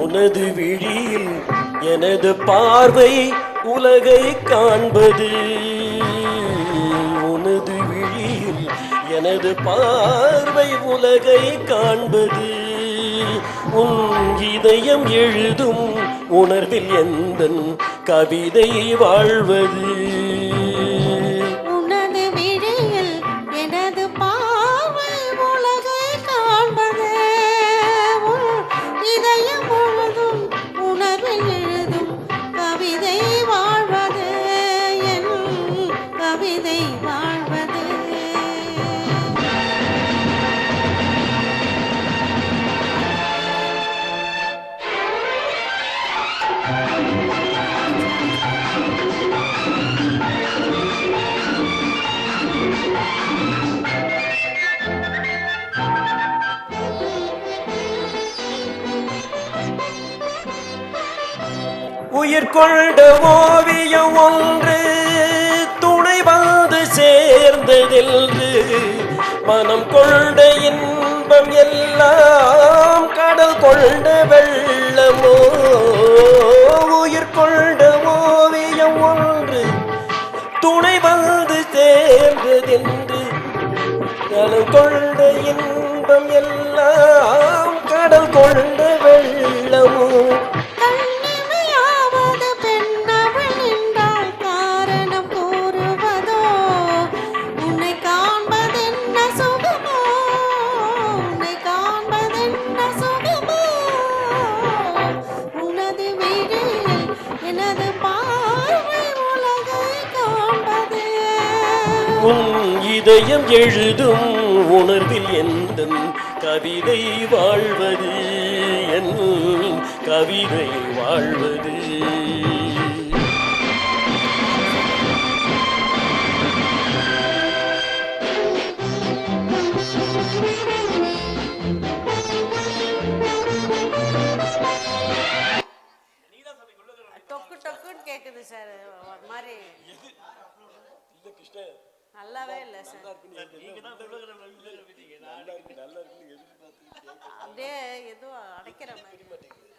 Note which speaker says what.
Speaker 1: உனது விழியில் எனது பார்வை உலகை காண்பது. உனது விழியில் எனது பார்வை உலகை காண்பது. உன் இதயம் எழுதும் உணர்வில் எந்தன் கவிதை வாழ்வது. உயிர் கொண்ட ஓவியம் ஒன்று துணை வந்து சேர்ந்ததென்று மனம் கொண்ட இன்பம் எல்லாம் கடல் கொண்ட வெள்ளமோ. உயிர் கொண்ட ஓவியம் ஒன்று துணை வந்து சேர்ந்ததென்று கடல் கொண்ட இன்பம் எல்லாம் கடல் கொண்ட வெள்ளமோ. உன் இதயம் எழுதும் உணர்வில் எந்தன் கவிதை வாழ்வது. என் கவிதை வாழ்வது.
Speaker 2: டொக்கு டொக்குன்னு கேக்குது சார். ஒரு மாதிரி நல்லாவே இல்லை சார். அப்படியே எதுவும் அடைக்கிற மாதிரி.